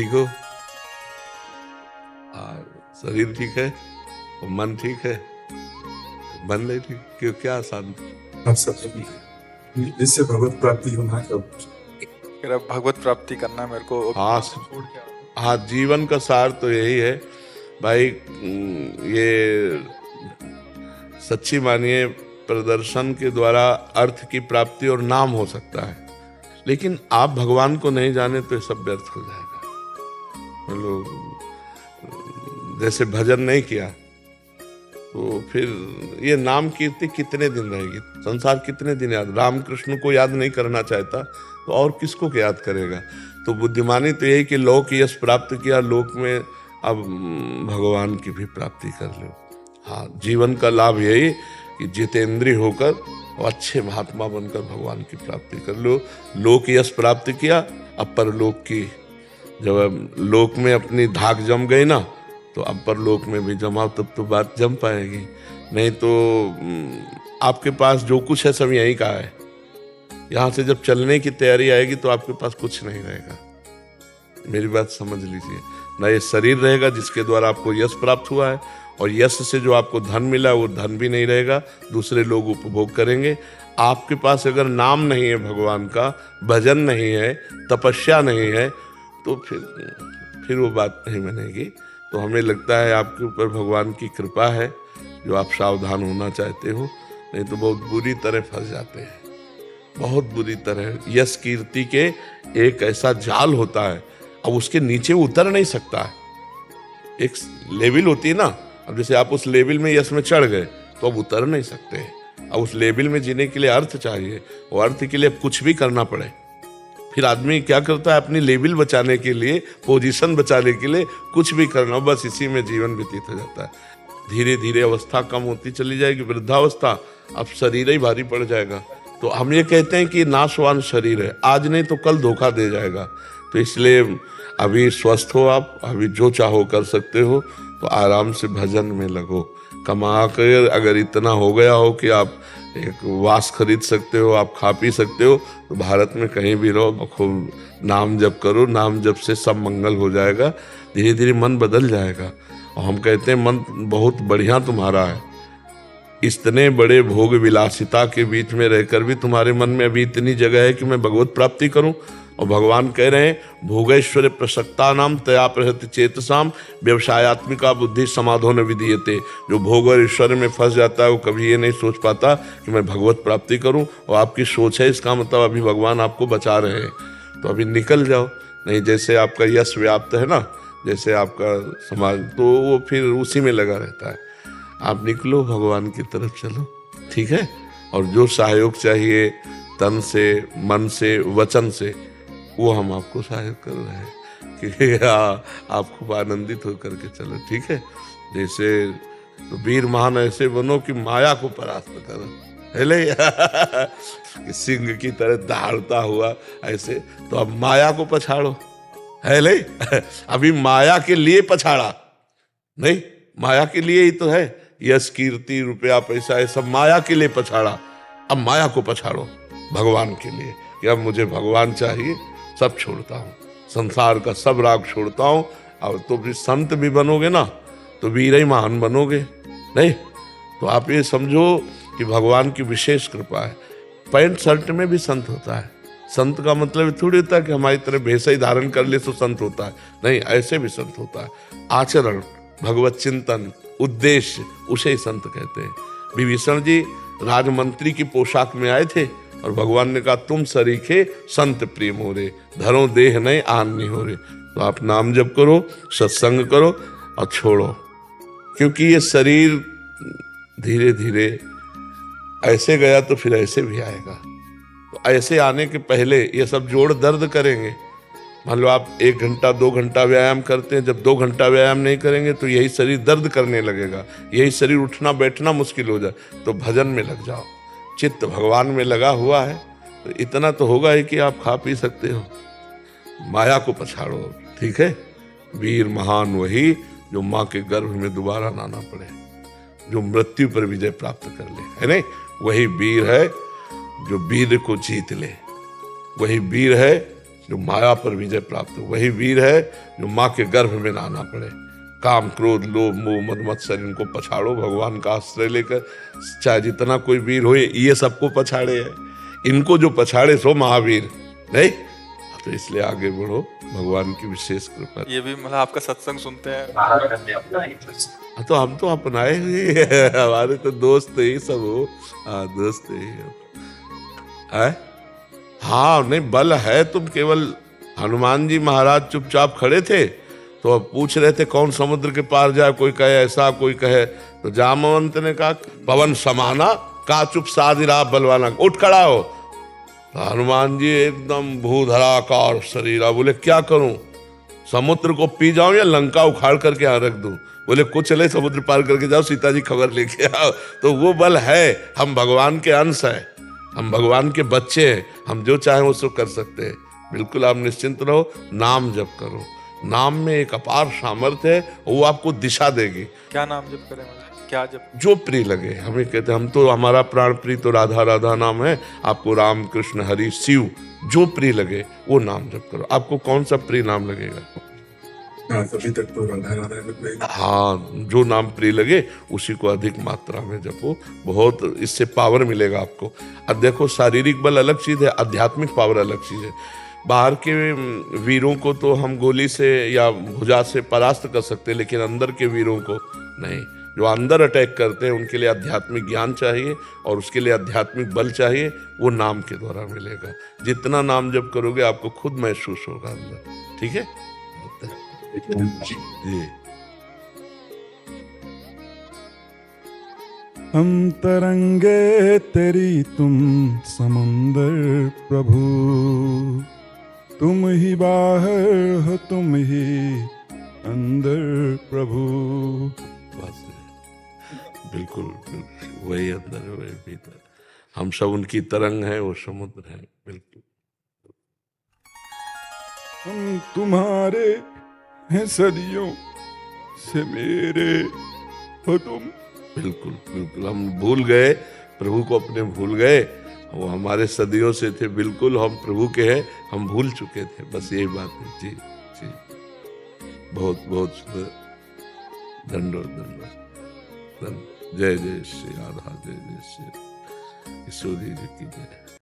ठीक हो? शरीर ठीक है और मन ठीक है, मन नहीं ठीक क्यों? क्या आसान? हम सब इससे भगवत प्राप्ति होना कब? मेरा भगवत प्राप्ति करना मेरे को। हाँ, जीवन का सार तो यही है भाई। ये सच्ची मानिए, प्रदर्शन के द्वारा अर्थ की प्राप्ति और नाम हो सकता है, लेकिन आप भगवान को नहीं जाने तो ये सब व्यर्थ हो जाएगा। लोग जैसे भजन नहीं किया तो फिर ये नाम कीर्ति कितने दिन रहेगी? संसार कितने दिन याद? रामकृष्ण को याद नहीं करना चाहता तो और किसको याद करेगा? तो बुद्धिमानी तो यही कि लोक यश प्राप्त किया, लोक में अब भगवान की भी प्राप्ति कर लो। हाँ, जीवन का लाभ यही कि जितेंद्रिय होकर और अच्छे महात्मा बनकर भगवान की प्राप्ति कर लो। लोक यश प्राप्त किया, अब परलोक की, जब लोक में अपनी धाक जम गई ना तो अब परलोक में भी जमाओ, तब तो बात जम पाएगी। नहीं तो आपके पास जो कुछ है सब यहीं का है। यहाँ से जब चलने की तैयारी आएगी तो आपके पास कुछ नहीं रहेगा। मेरी बात समझ लीजिए ना, ये शरीर रहेगा जिसके द्वारा आपको यश प्राप्त हुआ है, और यश से जो आपको धन मिला वो धन भी नहीं रहेगा, दूसरे लोग उपभोग करेंगे। आपके पास अगर नाम नहीं है भगवान का, भजन नहीं है, तपस्या नहीं है, तो फिर वो बात नहीं बनेगी। तो हमें लगता है आपके ऊपर भगवान की कृपा है जो आप सावधान होना चाहते हो, नहीं तो बहुत बुरी तरह फंस जाते हैं, बहुत बुरी तरह। यश कीर्ति के एक ऐसा जाल होता है, अब उसके नीचे उतर नहीं सकता है। एक लेवल होती है ना, अब जैसे आप उस लेवल में यश में चढ़ गए तो अब उतर नहीं सकते। अब उस लेवल में जीने के लिए अर्थ चाहिए, और अर्थ के लिए अब कुछ भी करना पड़े। फिर आदमी क्या करता है? अपनी लेवल बचाने के लिए, पोजीशन बचाने के लिए कुछ भी करना, बस इसी में जीवन व्यतीत हो जाता है। धीरे धीरे अवस्था कम होती चली जाएगी, वृद्धावस्था, अब शरीर ही भारी पड़ जाएगा। तो हम ये कहते हैं कि नाशवान शरीर है, आज नहीं तो कल धोखा दे जाएगा। तो इसलिए अभी स्वस्थ हो आप, अभी जो चाहो कर सकते हो, तो आराम से भजन में लगो। कमा कर अगर इतना हो गया हो कि आप एक वास खरीद सकते हो, आप खा पी सकते हो, तो भारत में कहीं भी रहो, खूब नाम जप करो। नाम जप से सब मंगल हो जाएगा, धीरे धीरे मन बदल जाएगा। और हम कहते हैं मन बहुत बढ़िया तुम्हारा है, इतने बड़े भोग विलासिता के बीच में रहकर भी तुम्हारे मन में अभी इतनी जगह है कि मैं भगवत प्राप्ति करूं। और भगवान कह रहे हैं, भोगैश्वर्य प्रसक्ता नाम तया प्रहत चेतसाम व्यवसायत्मिका बुद्धि समाधो न विधीयते। जो भोग और ईश्वर में फंस जाता है वो कभी ये नहीं सोच पाता कि मैं भगवत प्राप्ति करूं। और आपकी सोच है, इसका मतलब अभी भगवान आपको बचा रहे हैं, तो अभी निकल जाओ। नहीं, जैसे आपका यश व्याप्त है ना, जैसे आपका समाज, तो वो फिर उसी में लगा रहता है। आप निकलो, भगवान की तरफ चलो, ठीक है। और जो सहयोग चाहिए तन से, मन से, वचन से, वो हम आपको सहयोग कर रहे हैं कि आप खूब आनंदित होकर के चलो, ठीक है। जैसे तो वीर महान ऐसे बनो कि माया को परास्त करो, है ले सिंह की तरह दहाड़ता हुआ ऐसे। तो अब माया को पछाड़ो, है ले अभी माया के लिए पछाड़ा नहीं, माया के लिए ही तो है। यश कीर्ति रुपया पैसा ये सब माया के लिए पछाड़ा, अब माया को पछाड़ो भगवान के लिए कि अब मुझे भगवान चाहिए, सब छोड़ता हूँ, संसार का सब राग छोड़ता हूँ। और तो भी संत भी बनोगे ना तो वीर ही महान बनोगे। नहीं तो आप ये समझो कि भगवान की विशेष कृपा है। पैंट शर्ट में भी संत होता है। संत का मतलब थोड़ी होता है कि हमारी तरह भेष ही धारण कर ले तो संत होता है, नहीं, ऐसे भी संत होता है। आचरण, भगवत चिंतन, उद्देश्य, उसे ही संत कहते हैं। विभीषण जी राजमंत्री की पोशाक में आए थे और भगवान ने कहा, तुम सरीखे संत प्रेम हो रे, धरो देह नहीं आन नहीं हो रे। तो आप नाम जप करो, सत्संग करो और छोड़ो, क्योंकि ये शरीर धीरे धीरे ऐसे गया तो फिर ऐसे भी आएगा। तो ऐसे आने के पहले ये सब जोड़ दर्द करेंगे। मान लो आप 1 घंटा 2 घंटा व्यायाम करते हैं, जब 2 घंटा व्यायाम नहीं करेंगे तो यही शरीर दर्द करने लगेगा, यही शरीर उठना बैठना मुश्किल हो जाए। तो भजन में लग जाओ, चित्त भगवान में लगा हुआ है तो इतना तो होगा ही कि आप खा पी सकते हो। माया को पछाड़ो, ठीक है। वीर महान वही जो माँ के गर्भ में दोबारा लाना पड़े, जो मृत्यु पर विजय प्राप्त कर ले, है नहीं। वही वीर है जो वीर को जीत ले, वही वीर है जो माया पर विजय प्राप्त हो। वही वीर है जो माँ के गर्भ में ना आना पड़े। काम, क्रोध, लोभ, मोह, मद मत्सर, इनको पछाड़ो, भगवान का आश्रय लेकर। चाहे जितना कोई वीर हो, ये सबको पछाड़े है, इनको जो पछाड़े सो महावीर नहीं। तो इसलिए आगे बढ़ो, भगवान की विशेष कृपा। ये भी मतलब आपका सत्संग सुनते हैं? तो हम तो अपनाए हुए हमारे तो दोस्त ही सब हो। हाँ, दोस्त ही है। हाँ, नहीं बल है। तुम केवल हनुमान जी महाराज चुपचाप खड़े थे, तो अब पूछ रहे थे कौन समुद्र के पार जाए, कोई कहे ऐसा, कोई कहे। तो जामवंत ने कहा पवन समाना का चुप साधिरा बलवाना, उठ खड़ा हो। तो हनुमान जी एकदम भूधराकार शरीर, बोले क्या करूं, समुद्र को पी जाऊं या लंका उखाड़ करके यहाँ रख दूं? बोले कुछ चले, समुद्र पार करके जाओ, सीता जी खबर लेके आओ। तो वो बल है। हम भगवान के अंश हैं, हम भगवान के बच्चे हैं, हम जो चाहें वो सब कर सकते हैं। बिल्कुल आप निश्चिंत रहो, नाम जप करो। नाम में एक अपार सामर्थ्य है, वो आपको दिशा देगी। क्या नाम जप करें, मतलब क्या जप? जो प्रिय लगे। हमें कहते हैं, हम तो, हमारा प्राण प्रिय तो राधा राधा नाम है। आपको राम, कृष्ण, हरि, शिव जो प्रिय लगे वो नाम जप करो। आपको कौन सा प्रिय नाम लगेगा? अभी तक तो राधा राधा। हाँ, जो नाम प्रिय लगे उसी को अधिक मात्रा में जपो, बहुत इससे पावर मिलेगा आपको। अब देखो, शारीरिक बल अलग चीज है, आध्यात्मिक पावर अलग चीज है। बाहर के वीरों को तो हम गोली से या भुजा से परास्त कर सकते हैं, लेकिन अंदर के वीरों को नहीं। जो अंदर अटैक करते हैं उनके लिए आध्यात्मिक ज्ञान चाहिए, और उसके लिए आध्यात्मिक बल चाहिए। वो नाम के द्वारा मिलेगा। जितना नाम जप करोगे आपको खुद महसूस होगा अंदर। ठीक है जी। हम तरंगे तेरी तुम समुंदर प्रभु, तुम ही बाहर हो तुम ही अंदर प्रभु। बस बिल्कुल, बिल्कुल वही अंदर है, वही भीतर। हम सब उनकी तरंग है, वो समुद्र है। बिल्कुल हम तुम्हारे हैं सदियों से मेरे हो तुम। बिल्कुल बिल्कुल, हम भूल गए प्रभु को, अपने भूल गए। वो हमारे सदियों से थे, बिल्कुल हम प्रभु के हैं, हम भूल चुके थे। बस यही बात है जी जी। बहुत बहुत सुंदर। दंडो दंडो। जय जय श्री राधा, जय जय श्री ईश्वरी जी की जय।